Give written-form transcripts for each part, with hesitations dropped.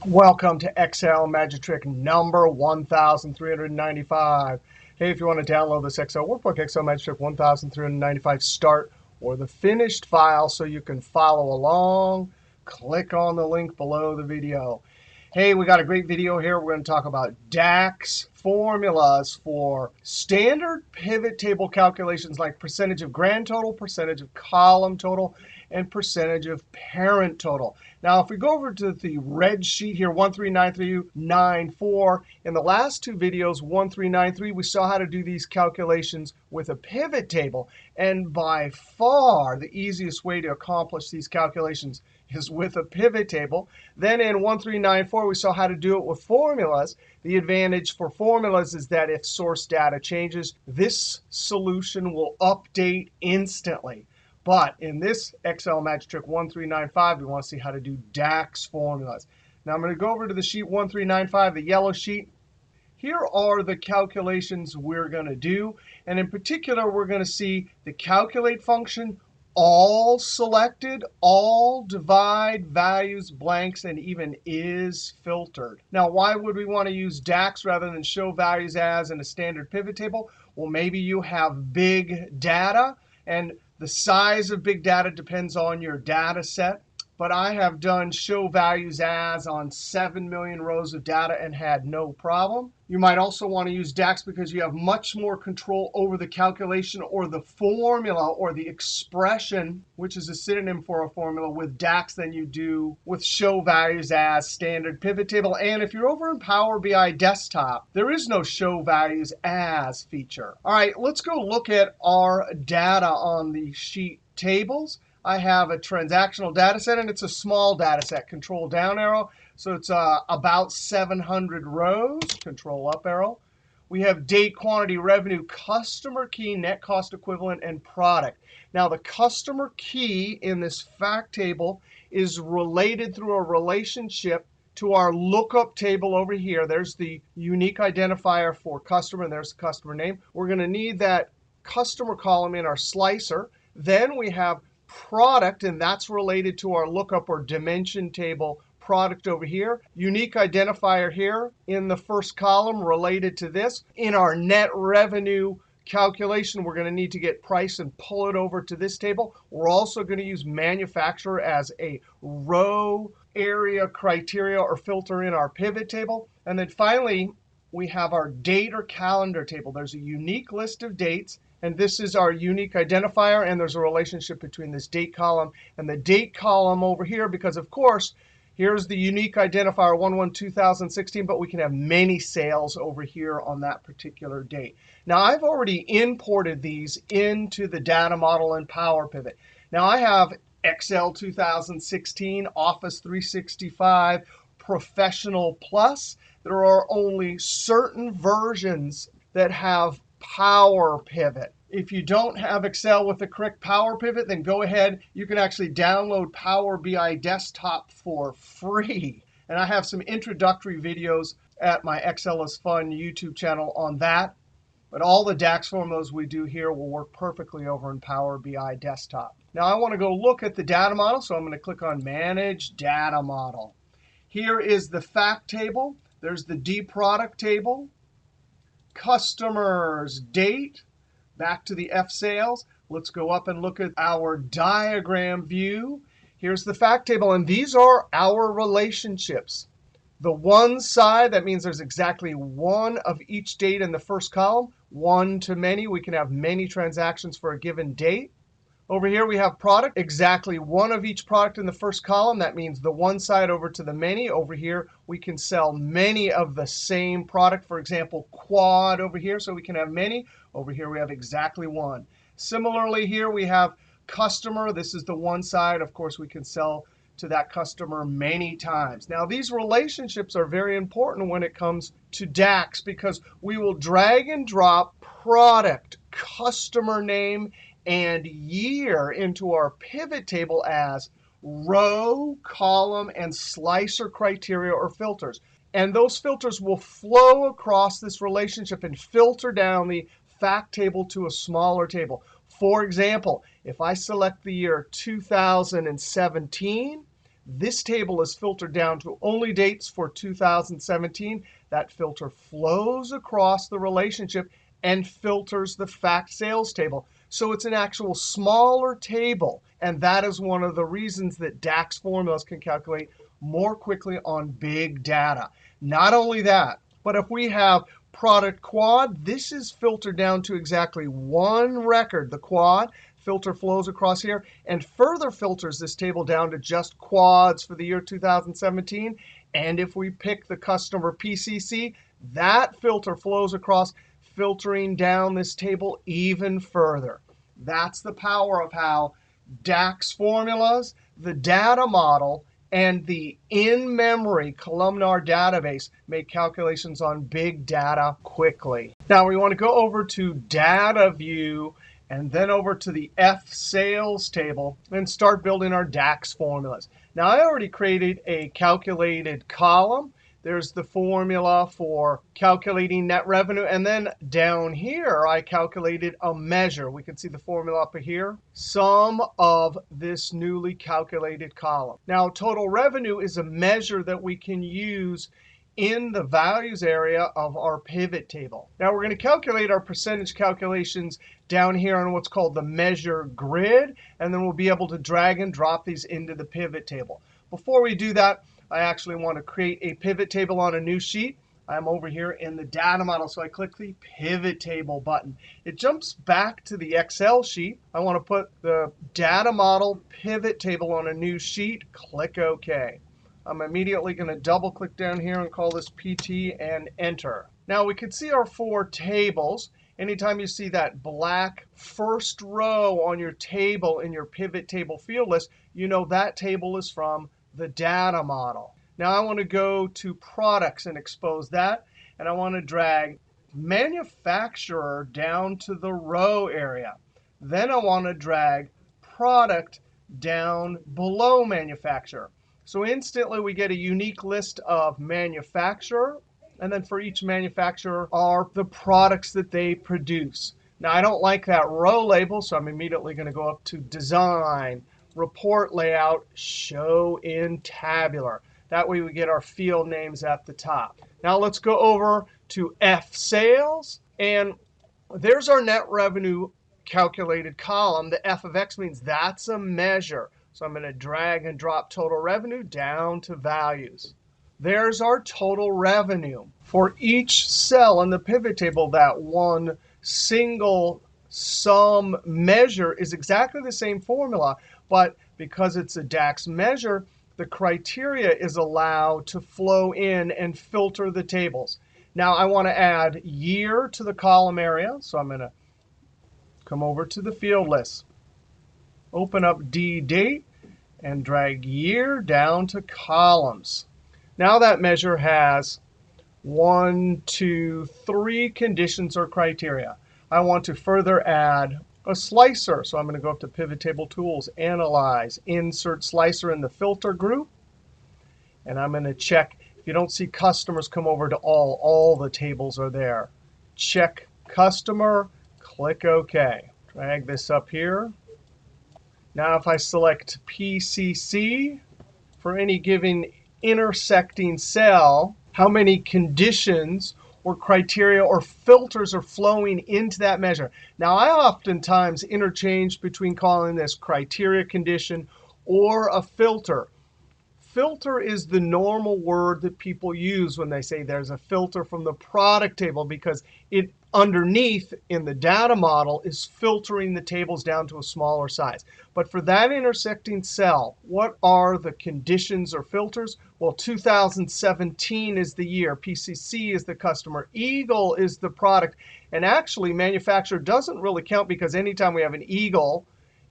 Welcome to Excel Magic Trick number 1395. Hey, if you want to download this Excel workbook, Excel Magic Trick 1395 start or the finished file so you can follow along, click on the link below the video. Hey, we got a great video here. We're going to talk about DAX formulas for standard pivot table calculations like percentage of grand total, percentage of column total, and percentage of parent total. Now, if we go over to the red sheet here, 139394, in the last two videos, 1393, we saw how to do these calculations with a pivot table. And by far, the easiest way to accomplish these calculations is with a pivot table. Then in 1394, we saw how to do it with formulas. The advantage for formulas is that if source data changes, this solution will update instantly. But in this Excel Magic Trick 1395, we want to see how to do DAX formulas. Now I'm going to go over to the sheet 1395, the yellow sheet. Here are the calculations we're going to do. And in particular, we're going to see the calculate function, all selected, all divide, values, blanks, and even is filtered. Now, why would we want to use DAX rather than show values as in a standard pivot table? Well, maybe you have big data, and the size of big data depends on your data set. But I have done show values as on 7 million rows of data and had no problem. You might also want to use DAX because you have much more control over the calculation or the formula or the expression, which is a synonym for a formula, with DAX than you do with show values as standard pivot table. And if you're over in Power BI Desktop, there is no show values as feature. All right, let's go look at our data on the sheet tables. I have a transactional data set, and it's a small data set. Control down arrow. So it's about 700 rows. Control up arrow. We have date, quantity, revenue, customer key, net cost equivalent, and product. Now, the customer key in this fact table is related through a relationship to our lookup table over here. There's the unique identifier for customer, and there's the customer name. We're going to need that customer column in our slicer. Then we have product, and that's related to our lookup or dimension table product over here. Unique identifier here in the first column related to this. In our net revenue calculation, we're going to need to get price and pull it over to this table. We're also going to use manufacturer as a row area criteria or filter in our pivot table. And then finally, we have our date or calendar table. There's a unique list of dates. And this is our unique identifier, and there's a relationship between this date column and the date column over here because, of course, here's the unique identifier 1/1/2016, but we can have many sales over here on that particular date. Now, I've already imported these into the data model in Power Pivot. Now, I have Excel 2016, Office 365, Professional Plus. There are only certain versions that have Power Pivot. If you don't have Excel with the correct Power Pivot, then go ahead. You can actually download Power BI Desktop for free. And I have some introductory videos at my excelisfun YouTube channel on that. But all the DAX formulas we do here will work perfectly over in Power BI Desktop. Now I want to go look at the data model, so I'm going to click on Manage Data Model. Here is the fact table. There's the D product table. Customers, date, back to the F sales. Let's go up and look at our diagram view. Here's the fact table, and these are our relationships. The one side, that means there's exactly one of each date in the first column. One to many, we can have many transactions for a given date. Over here we have product, exactly one of each product in the first column. That means the one side over to the many. Over here we can sell many of the same product. For example, quad over here, so we can have many. Over here we have exactly one. Similarly here we have customer. This is the one side. Of course, we can sell to that customer many times. Now these relationships are very important when it comes to DAX because we will drag and drop product, customer name, and year into our pivot table as row, column, and slicer criteria or filters. And those filters will flow across this relationship and filter down the fact table to a smaller table. For example, if I select the year 2017, This table is filtered down to only dates for 2017. That filter flows across the relationship and filters the fact sales table. So it's an actual smaller table. And that is one of the reasons that DAX formulas can calculate more quickly on big data. Not only that, but if we have product quad, this is filtered down to exactly one record. The quad filter flows across here and further filters this table down to just quads for the year 2017. And if we pick the customer PCC, that filter flows across, filtering down this table even further. That's the power of how DAX formulas, the data model, and the in-memory columnar database make calculations on big data quickly. Now we want to go over to Data View and then over to the F Sales table and start building our DAX formulas. Now I already created a calculated column. There's the formula for calculating net revenue. And then down here, I calculated a measure. We can see the formula up here. Sum of this newly calculated column. Now, total revenue is a measure that we can use in the values area of our pivot table. Now, we're going to calculate our percentage calculations down here on what's called the measure grid. And then we'll be able to drag and drop these into the pivot table. Before we do that, I actually want to create a pivot table on a new sheet. I'm over here in the data model, so I click the pivot table button. It jumps back to the Excel sheet. I want to put the data model pivot table on a new sheet. Click OK. I'm immediately going to double click down here and call this PT and enter. Now we can see our four tables. Anytime you see that black first row on your table in your pivot table field list, you know that table is from the data model. Now I want to go to products and expose that. And I want to drag manufacturer down to the row area. Then I want to drag product down below manufacturer. So instantly we get a unique list of manufacturer. And then for each manufacturer are the products that they produce. Now I don't like that row label, so I'm immediately going to go up to Design, Report Layout, Show in Tabular. That way we get our field names at the top. Now let's go over to F Sales. And there's our net revenue calculated column. The F of X means that's a measure. So I'm going to drag and drop total revenue down to values. There's our total revenue. For each cell in the pivot table, that one single sum measure is exactly the same formula. But because it's a DAX measure, the criteria is allowed to flow in and filter the tables. Now I want to add year to the column area. So I'm going to come over to the field list, open up date, and drag year down to columns. Now that measure has 1, 2, 3 conditions or criteria. I want to further add a slicer. So I'm going to go up to Pivot Table Tools, Analyze, Insert Slicer in the Filter group. And I'm going to check. If you don't see customers, come over to all. All the tables are there. Check customer. Click OK. Drag this up here. Now if I select PCC for any given intersecting cell, how many conditions or criteria or filters are flowing into that measure. Now, I oftentimes interchange between calling this criteria condition or a filter. Filter is the normal word that people use when they say there's a filter from the product table, because it underneath in the data model is filtering the tables down to a smaller size. But for that intersecting cell, what are the conditions or filters? Well, 2017 is the year. PCC is the customer. Eagle is the product. And actually, manufacturer doesn't really count, because anytime we have an eagle,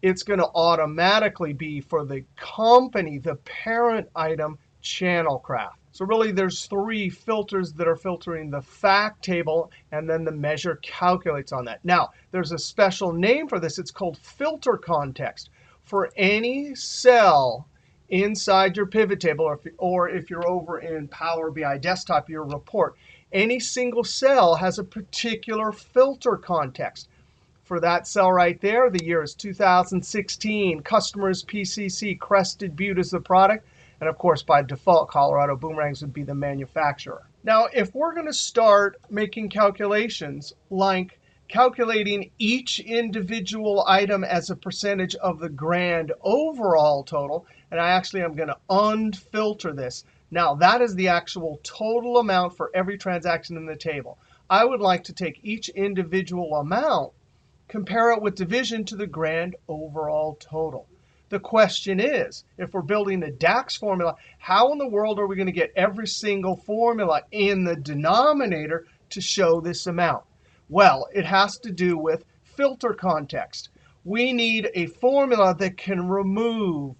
it's going to automatically be for the company, the parent item, channel craft. So really, there's 3 filters that are filtering the fact table, and then the measure calculates on that. Now, there's a special name for this. It's called filter context. For any cell inside your pivot table, or if you're over in Power BI Desktop, your report, any single cell has a particular filter context. For that cell right there, the year is 2016. Customer is PCC. Crested Butte is the product. And of course, by default, Colorado Boomerangs would be the manufacturer. Now, if we're going to start making calculations like calculating each individual item as a percentage of the grand overall total, and I actually am going to unfilter this. Now, that is the actual total amount for every transaction in the table. I would like to take each individual amount, compare it with division to the grand overall total. The question is, if we're building a DAX formula, how in the world are we going to get every single formula in the denominator to show this amount? Well, it has to do with filter context. We need a formula that can remove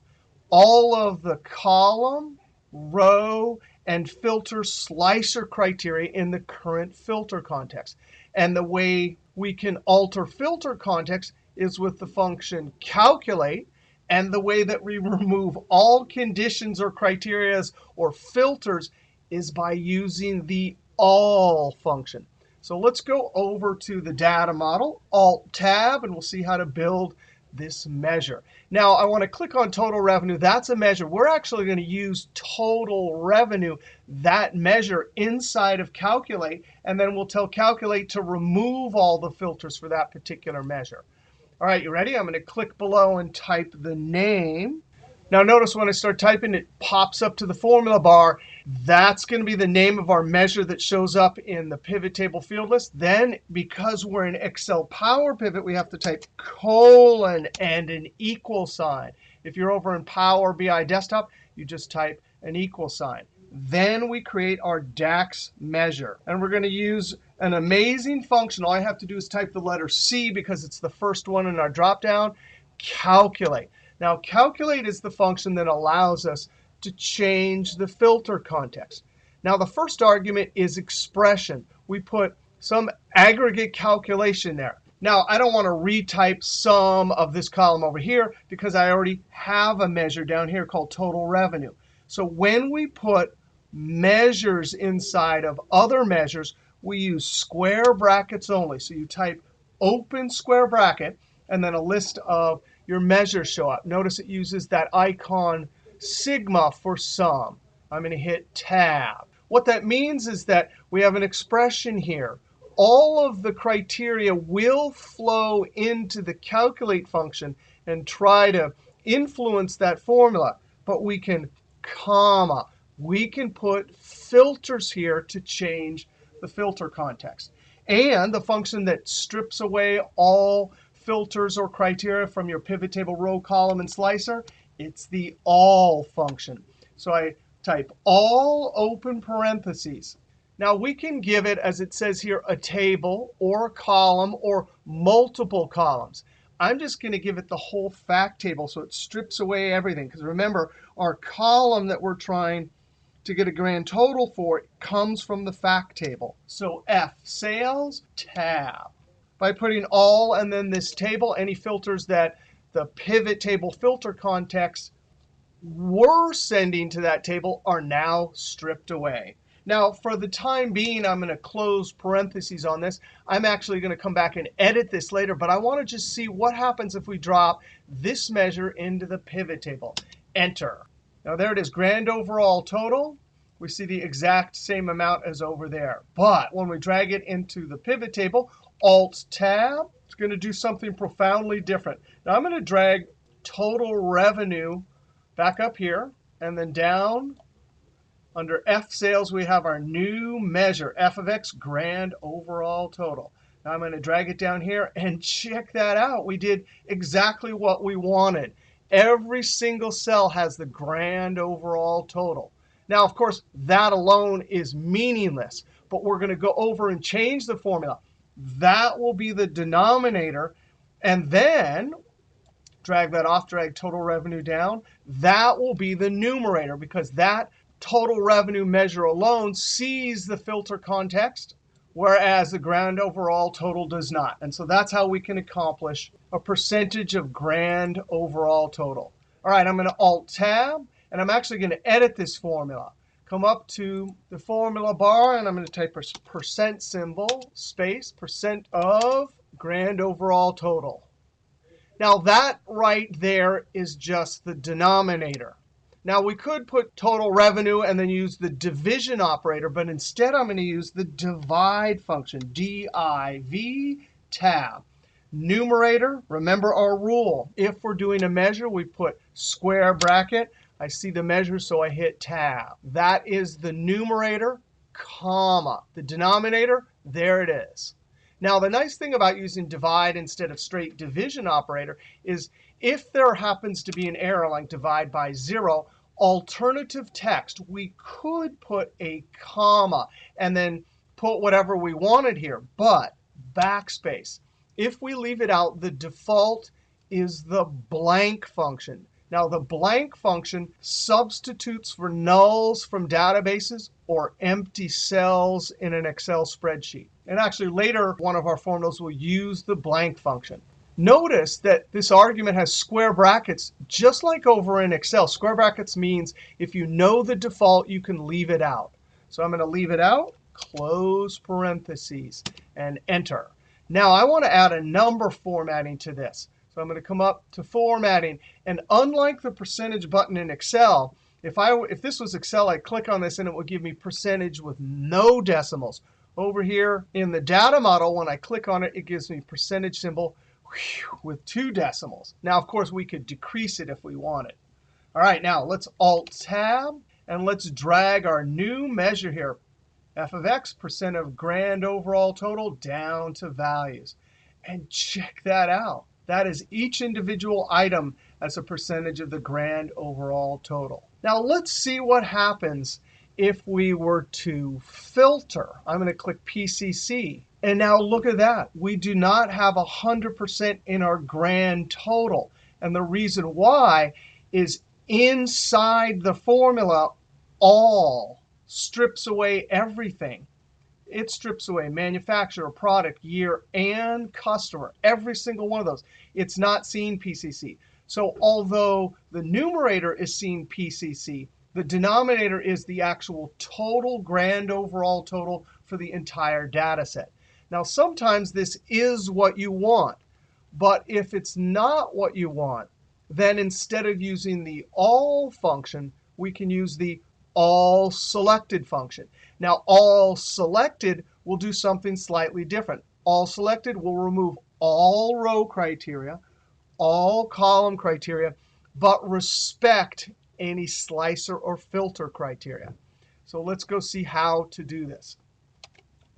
all of the column, row, and filter slicer criteria in the current filter context. And the way we can alter filter context is with the function calculate. And the way that we remove all conditions or criterias or filters is by using the all function. So let's go over to the data model, Alt-Tab, and we'll see how to build this measure. Now, I want to click on total revenue. That's a measure. We're actually going to use total revenue, that measure, inside of calculate. And then we'll tell calculate to remove all the filters for that particular measure. All right, you ready? I'm going to click below and type the name. Now, notice when I start typing, it pops up to the formula bar. That's going to be the name of our measure that shows up in the pivot table field list. Then, because we're in Excel Power Pivot, we have to type colon and an equal sign. If you're over in Power BI Desktop, you just type an equal sign. Then we create our DAX measure. And we're going to use an amazing function. All I have to do is type the letter C because it's the first one in our dropdown, calculate. Now, calculate is the function that allows us to change the filter context. Now, the first argument is expression. We put some aggregate calculation there. Now, I don't want to retype sum of this column over here because I already have a measure down here called total revenue. So when we put measures inside of other measures, we use square brackets only. So you type open square bracket, and then a list of your measures show up. Notice it uses that icon sigma for sum. I'm going to hit tab. What that means is that we have an expression here. All of the criteria will flow into the calculate function and try to influence that formula. But we can comma. We can put filters here to change the filter context. And the function that strips away all filters or criteria from your pivot table row, column, and slicer, it's the all function. So I type all open parentheses. Now, we can give it, as it says here, a table or a column or multiple columns. I'm just going to give it the whole fact table so it strips away everything. Because remember, our column that we're trying to get a grand total for comes from the fact table. So F, sales, tab. By putting all and then this table, any filters that the pivot table filter context were sending to that table are now stripped away. Now, for the time being, I'm going to close parentheses on this. I'm actually going to come back and edit this later, but I want to just see what happens if we drop this measure into the pivot table. Enter. Now, there it is, grand overall total. We see the exact same amount as over there. But when we drag it into the pivot table, Alt-Tab, it's going to do something profoundly different. Now, I'm going to drag total revenue back up here, and then down under F sales, we have our new measure, f of x, grand overall total. Now, I'm going to drag it down here, and check that out. We did exactly what we wanted. Every single cell has the grand overall total. Now, of course, that alone is meaningless. But we're going to go over and change the formula. That will be the denominator. And then drag that off, drag total revenue down. That will be the numerator, because that total revenue measure alone sees the filter context, whereas the grand overall total does not. And so that's how we can accomplish a percentage of grand overall total. All right, I'm going to Alt-Tab, and I'm actually going to edit this formula. Come up to the formula bar, and I'm going to type a percent symbol, space, percent of grand overall total. Now, that right there is just the denominator. Now, we could put total revenue and then use the division operator, but instead I'm going to use the divide function, D-I-V tab. Numerator, remember our rule. If we're doing a measure, we put square bracket. I see the measure, so I hit tab. That is the numerator, comma. The denominator, there it is. Now, the nice thing about using divide instead of straight division operator is if there happens to be an error like divide by 0, alternative text, we could put a comma and then put whatever we wanted here. But backspace, if we leave it out, the default is the blank function. Now, the blank function substitutes for nulls from databases or empty cells in an Excel spreadsheet. And actually, later, one of our formulas will use the blank function. Notice that this argument has square brackets, just like over in Excel. Square brackets means if you know the default, you can leave it out. So I'm going to leave it out, close parentheses, and enter. Now, I want to add a number formatting to this. So I'm going to come up to formatting. And unlike the percentage button in Excel, if this was Excel, I'd click on this and it would give me percentage with no decimals. Over here in the data model, when I click on it, it gives me percentage symbol with 2 decimals. Now, of course, we could decrease it if we wanted. All right, now let's Alt-Tab, and let's drag our new measure here, f of x, percent of grand overall total, down to values. And check that out. That is each individual item as a percentage of the grand overall total. Now, let's see what happens if we were to filter. I'm going to click PCC. And now look at that. We do not have 100% in our grand total. And the reason why is inside the formula, all strips away everything. It strips away manufacturer, product, year, and customer. Every single one of those. It's not seeing PCC. So although the numerator is seeing PCC, the denominator is the actual total grand overall total for the entire data set. Now, sometimes this is what you want. But if it's not what you want, then instead of using the all function, we can use the all selected function. Now, all selected will do something slightly different. All selected will remove all row criteria, all column criteria, but respect any slicer or filter criteria. So let's go see how to do this.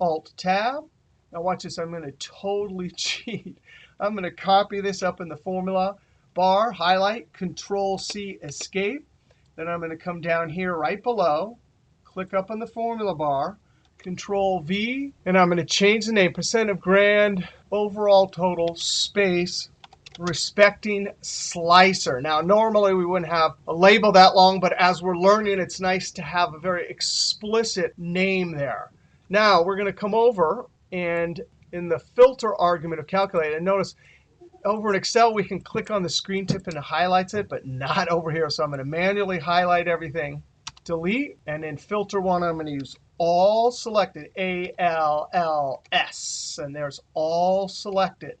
Alt-Tab. Now watch this. I'm going to totally cheat. I'm going to copy this up in the formula bar, highlight, Control-C, Escape. Then I'm going to come down here right below, click up on the formula bar, Control-V, and I'm going to change the name, percent of grand overall total space respecting slicer. Now, normally we wouldn't have a label that long, but as we're learning, it's nice to have a very explicit name there. Now, we're going to come over and in the filter argument of calculate, and notice over in Excel, we can click on the screen tip and it highlights it, but not over here. So I'm going to manually highlight everything, delete, and in filter 1, I'm going to use all selected, ALLS, and there's all selected.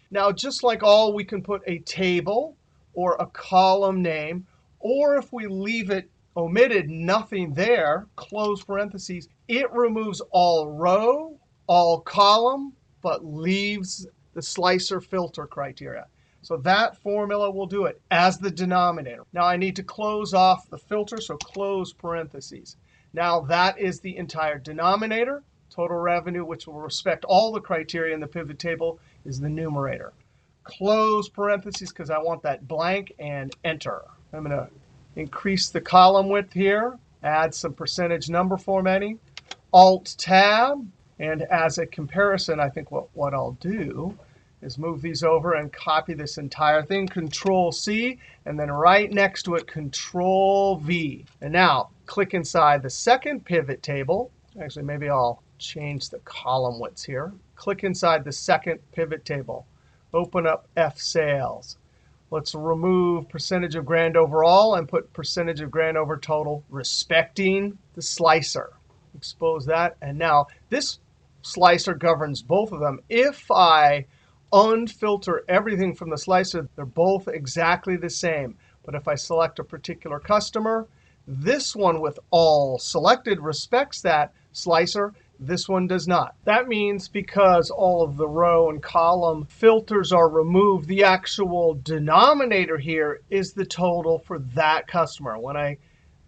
Now, just like all, we can put a table or a column name, or if we leave it omitted, nothing there, close parentheses, it removes all row, all column, but leaves the slicer filter criteria. So that formula will do it as the denominator. Now, I need to close off the filter, so close parentheses. Now, that is the entire denominator. Total revenue, which will respect all the criteria in the pivot table, is the numerator. Close parentheses because I want that blank, and enter. I'm going to increase the column width here, add some percentage number formatting, Alt-Tab. And as a comparison, I think what I'll do is move these over and copy this entire thing, Control-C, and then right next to it, Control-V. And now, click inside the second pivot table. Actually, maybe I'll change the column widths here. Click inside the second pivot table. Open up F sales. Let's remove percentage of grand overall and put percentage of grand over total respecting the slicer. Expose that. And now, this slicer governs both of them. If I unfilter everything from the slicer, they're both exactly the same. But if I select a particular customer, this one with all selected respects that slicer. This one does not. That means because all of the row and column filters are removed, the actual denominator here is the total for that customer. When I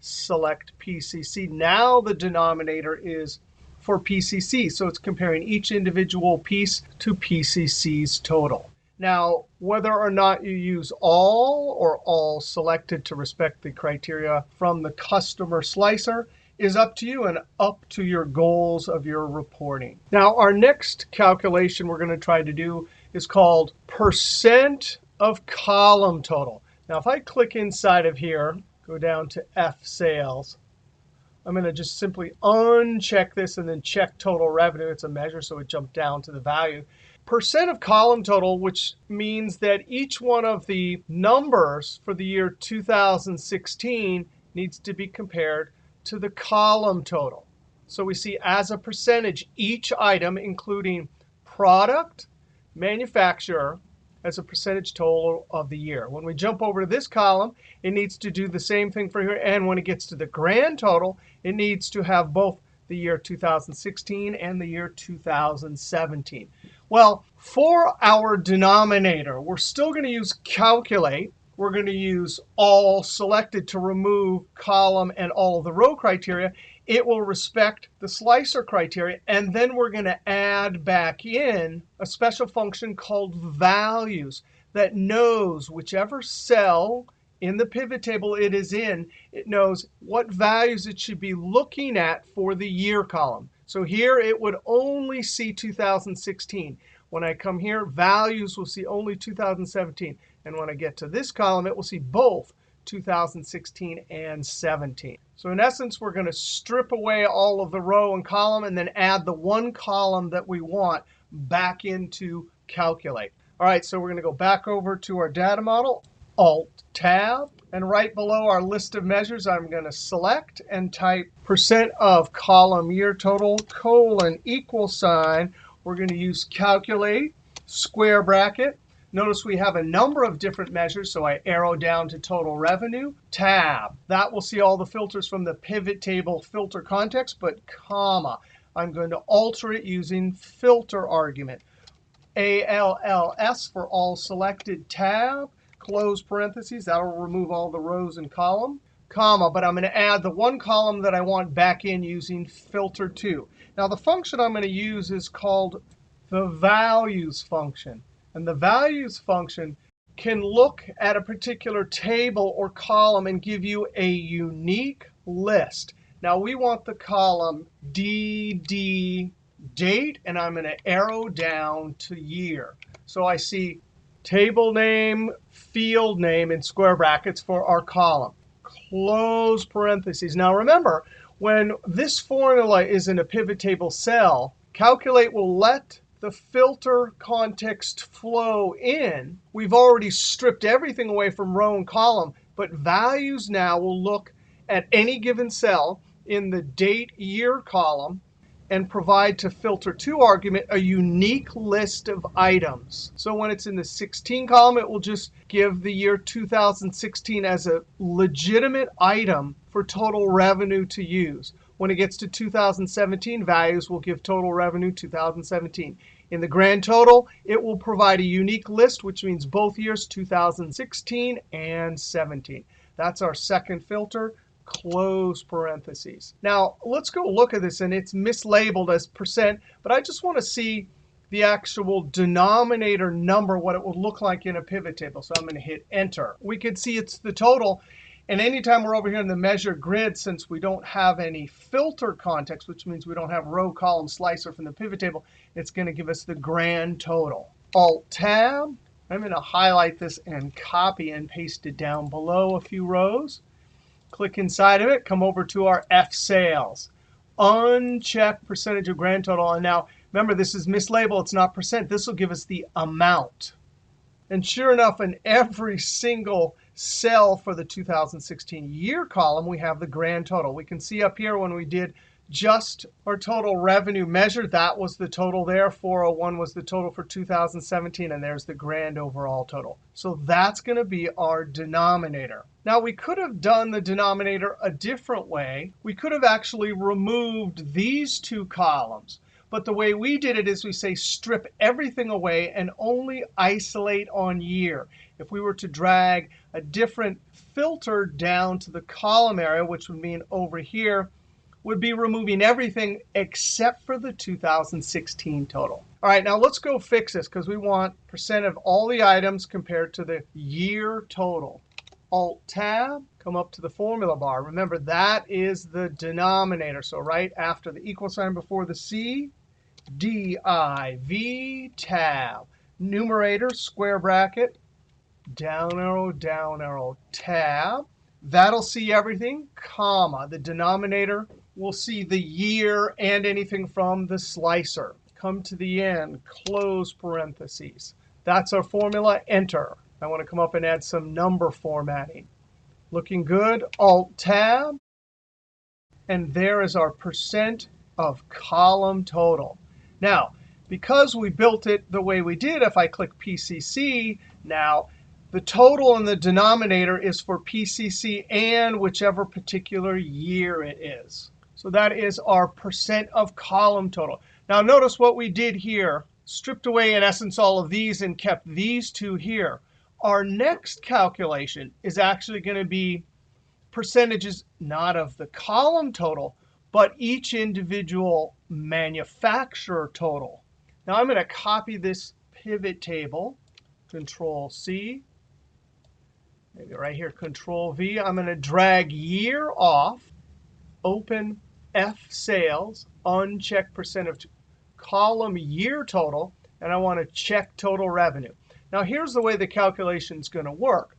select PCC, now the denominator is for PCC. So it's comparing each individual piece to PCC's total. Now, whether or not you use all or all selected to respect the criteria from the customer slicer is up to you and up to your goals of your reporting. Now, our next calculation we're going to try to do is called percent of column total. Now, if I click inside of here, go down to F sales, I'm going to just simply uncheck this and then check total revenue. It's a measure, so it jumped down to the value. Percent of column total, which means that each one of the numbers for the year 2016 needs to be compared to the column total. So we see as a percentage, each item, including product, manufacturer, as a percentage total of the year. When we jump over to this column, it needs to do the same thing for here. And when it gets to the grand total, it needs to have both the year 2016 and the year 2017. Well, for our denominator, we're still going to use calculate. We're going to use all selected to remove column and all of the row criteria. It will respect the slicer criteria. And then we're going to add back in a special function called values that knows whichever cell in the pivot table it is in, it knows what values it should be looking at for the year column. So here it would only see 2016. When I come here, values will see only 2017. And when I get to this column, it will see both 2016 and 17. So in essence, we're going to strip away all of the row and column and then add the one column that we want back into calculate. All right, so we're going to go back over to our data model, Alt-Tab. And right below our list of measures, I'm going to select and type percent of column year total colon equal sign. We're going to use calculate, square bracket. Notice we have a number of different measures, so I arrow down to total revenue. Tab. That will see all the filters from the pivot table filter context, but comma. I'm going to alter it using filter argument. ALLS for all selected tab. Close parentheses. That will remove all the rows and column. Comma. But I'm going to add the one column that I want back in using filter to. Now, the function I'm going to use is called the values function. And the values function can look at a particular table or column and give you a unique list. Now, we want the column DD date, and I'm going to arrow down to year. So I see table name, field name in square brackets for our column. Close parentheses. Now, remember, when this formula is in a pivot table cell, calculate will let the filter context flow in. We've already stripped everything away from row and column, but values now will look at any given cell in the date year column and provide to filter to argument a unique list of items. So when it's in the 16 column, it will just give the year 2016 as a legitimate item for total revenue to use. When it gets to 2017, values will give total revenue 2017. In the grand total, it will provide a unique list, which means both years, 2016 and 17. That's our second filter, close parentheses. Now, let's go look at this. And it's mislabeled as percent. But I just want to see the actual denominator number, what it would look like in a pivot table. So I'm going to hit Enter. We can see it's the total. And anytime we're over here in the measure grid, since we don't have any filter context, which means we don't have row, column, slicer from the pivot table, it's going to give us the grand total. Alt-Tab. I'm going to highlight this and copy and paste it down below a few rows. Click inside of it. Come over to our F sales. Uncheck percentage of grand total. And now, remember, this is mislabeled. It's not percent. This will give us the amount. And sure enough, in every single cell for the 2016 year column, we have the grand total. We can see up here when we did just our total revenue measure. That was the total there. 401 was the total for 2017, and there's the grand overall total. So that's going to be our denominator. Now, we could have done the denominator a different way. We could have actually removed these two columns. But the way we did it is we say strip everything away and only isolate on year. If we were to drag a different filter down to the column area, which would mean over here, would be removing everything except for the 2016 total. All right, now let's go fix this because we want percent of all the items compared to the year total. Alt-Tab, come up to the formula bar. Remember, that is the denominator. So right after the equal sign before the C, D-I-V, tab. Numerator, square bracket, down arrow, tab. That'll see everything, comma. The denominator will see the year and anything from the slicer. Come to the end, close parentheses. That's our formula, enter. I want to come up and add some number formatting. Looking good, Alt-Tab. And there is our percent of column total. Now, because we built it the way we did, if I click PCC, now the total in the denominator is for PCC and whichever particular year it is. So that is our percent of column total. Now, notice what we did here. Stripped away, in essence, all of these and kept these two here. Our next calculation is actually going to be percentages not of the column total, but each individual manufacturer total. Now, I'm going to copy this pivot table, Control-C. Maybe right here, Control-V. I'm going to drag year off, open F sales, uncheck percent of column year total, and I want to check total revenue. Now, here's the way the calculation is going to work.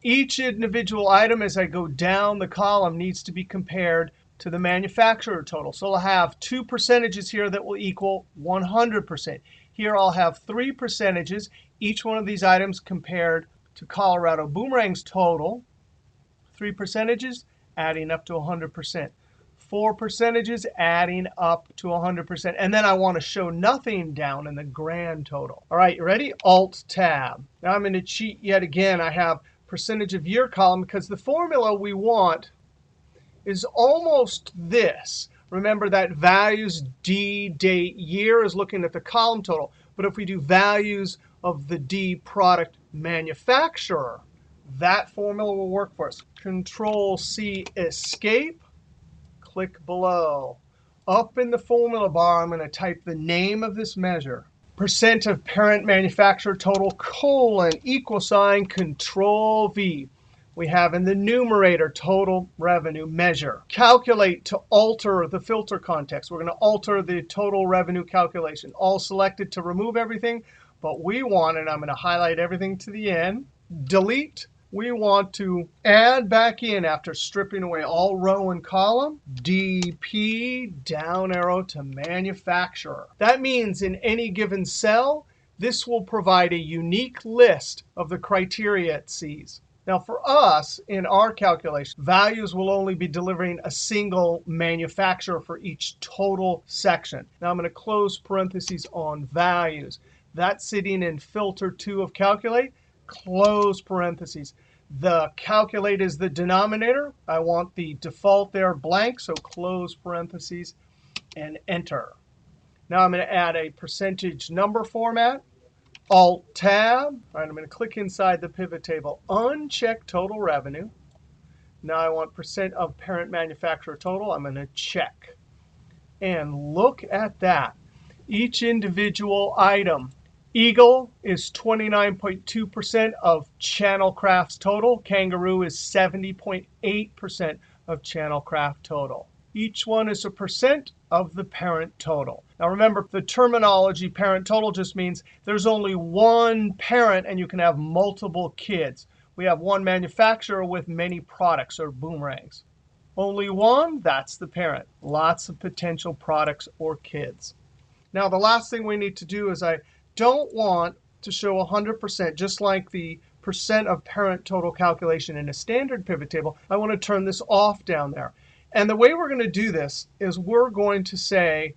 Each individual item, as I go down the column, needs to be compared to the manufacturer total. So I'll have two percentages here that will equal 100%. Here I'll have three percentages, each one of these items compared to Colorado Boomerang's total. Three percentages adding up to 100%. Four percentages adding up to 100%. And then I want to show nothing down in the grand total. All right, you ready? Alt-Tab. Now I'm going to cheat yet again. I have percentage of year column because the formula we want is almost this. Remember that values D, date, year is looking at the column total. But if we do values of the D product manufacturer, that formula will work for us. Control-C, escape. Click below. Up in the formula bar, I'm going to type the name of this measure. Percent of parent manufacturer total, colon, equal sign, Control-V. We have in the numerator total revenue measure. Calculate to alter the filter context. We're going to alter the total revenue calculation. All selected to remove everything, but we want, and I'm going to highlight everything to the end, delete. We want to add back in after stripping away all row and column, DP, down arrow to manufacturer. That means in any given cell, this will provide a unique list of the criteria it sees. Now, for us, in our calculation, values will only be delivering a single manufacturer for each total section. Now, I'm going to close parentheses on values. That's sitting in filter 2 of calculate. Close parentheses. The calculate is the denominator. I want the default there blank, so close parentheses and enter. Now I'm going to add a percentage number format. Alt-Tab. All right, I'm going to click inside the pivot table. Uncheck total revenue. Now I want percent of parent manufacturer total. I'm going to check. And look at that. Each individual item. Eagle is 29.2% of Channel Craft's total. Kangaroo is 70.8% of Channel Craft total. Each one is a percent of the parent total. Now remember, the terminology parent total just means there's only one parent and you can have multiple kids. We have one manufacturer with many products or boomerangs. Only one, that's the parent. Lots of potential products or kids. Now the last thing we need to do is I don't want to show 100%, just like the percent of parent total calculation in a standard pivot table. I want to turn this off down there. And the way we're going to do this is we're going to say,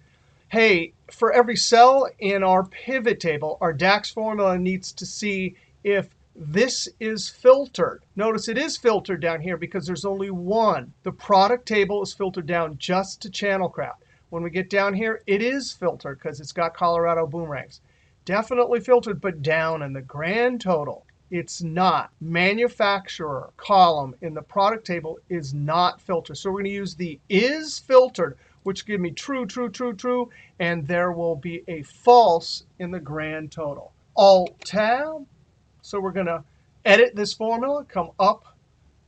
hey, for every cell in our pivot table, our DAX formula needs to see if this is filtered. Notice it is filtered down here because there's only one. The product table is filtered down just to channel craft. When we get down here, it is filtered because it's got Colorado boomerangs. Definitely filtered, but down in the grand total, it's not. Manufacturer column in the product table is not filtered. So we're going to use the is filtered, which give me true, true, true, true, and there will be a false in the grand total. Alt-Tab. So we're going to edit this formula, come up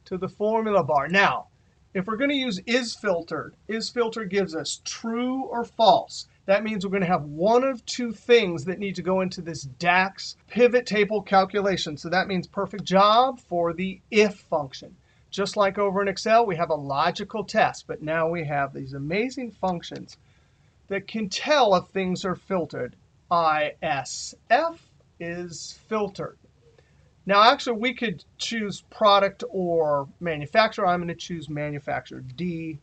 to the formula bar. Now, if we're going to use isFiltered gives us true or false. That means we're going to have one of two things that need to go into this DAX pivot table calculation. So that means perfect job for the if function. Just like over in Excel, we have a logical test. But now we have these amazing functions that can tell if things are filtered. ISF is filtered. Now, actually, we could choose product or manufacturer. I'm going to choose manufacturer. DP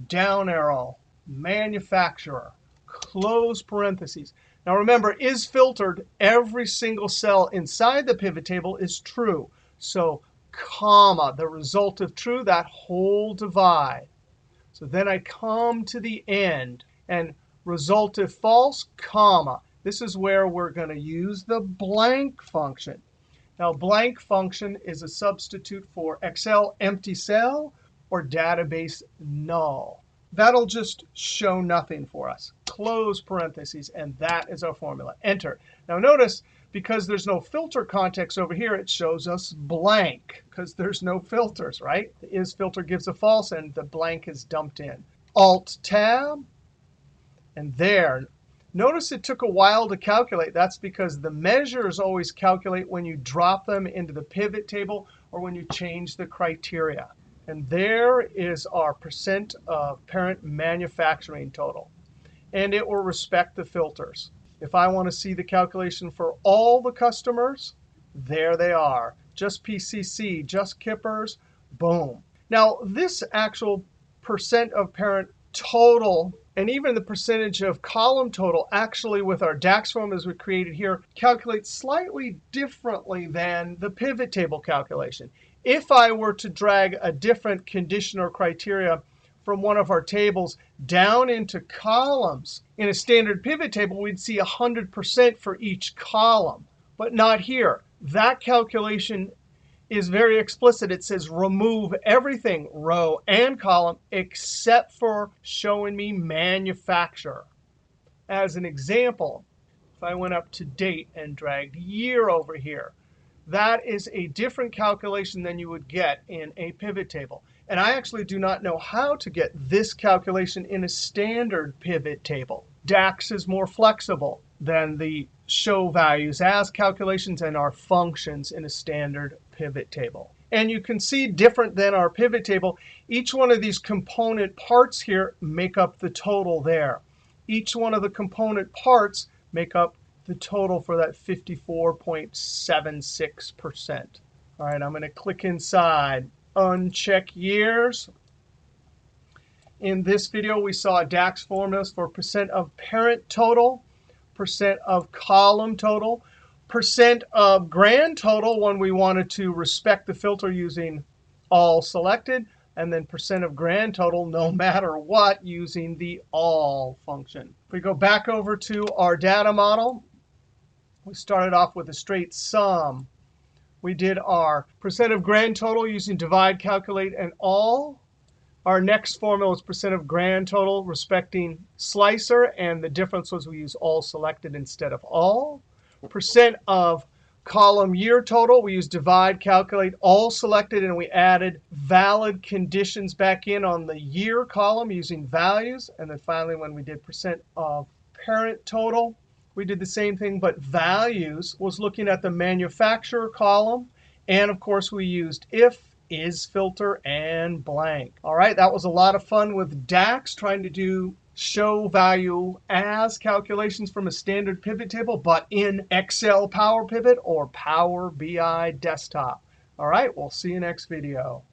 down arrow, manufacturer, close parentheses. Now, remember, is filtered, every single cell inside the pivot table is true. So, comma, the result of true, that whole divide. So then I come to the end, and result of false, comma. This is where we're going to use the blank function. Now, blank function is a substitute for Excel empty cell or database null. That'll just show nothing for us. Close parentheses, and that is our formula. Enter. Now, notice, because there's no filter context over here, it shows us blank because there's no filters, right? The is filter gives a false, and the blank is dumped in. Alt-Tab, and there. Notice it took a while to calculate. That's because the measures always calculate when you drop them into the pivot table or when you change the criteria. And there is our percent of parent manufacturing total. And it will respect the filters. If I want to see the calculation for all the customers, there they are. Just PCC, just Kippers, boom. Now, this actual percent of parent total, and even the percentage of column total, actually with our DAX formulas we created here, calculates slightly differently than the pivot table calculation. If I were to drag a different condition or criteria from one of our tables down into columns, in a standard pivot table, we'd see 100% for each column, but not here. That calculation is very explicit. It says remove everything, row and column, except for showing me manufacturer. As an example, if I went up to date and dragged year over here, that is a different calculation than you would get in a pivot table. And I actually do not know how to get this calculation in a standard pivot table. DAX is more flexible than the show values as calculations and our functions in a standard pivot table. And you can see different than our pivot table, each one of these component parts here make up the total there. Each one of the component parts make up the total for that 54.76%. All right, I'm going to click inside, uncheck years. In this video, we saw DAX formulas for percent of parent total, percent of column total, percent of grand total when we wanted to respect the filter using all selected, and then percent of grand total no matter what using the all function. If we go back over to our data model, we started off with a straight sum. We did our percent of grand total using divide, calculate, and all. Our next formula was percent of grand total respecting slicer, and the difference was we use all selected instead of all. Percent of column year total, we used divide, calculate, all selected, and we added valid conditions back in on the year column using values. And then finally, when we did percent of parent total, we did the same thing, but values was looking at the manufacturer column. And of course, we used if, is filter, and blank. All right, that was a lot of fun with DAX, trying to do show value as calculations from a standard pivot table, but in Excel Power Pivot or Power BI Desktop. All right, we'll see you next video.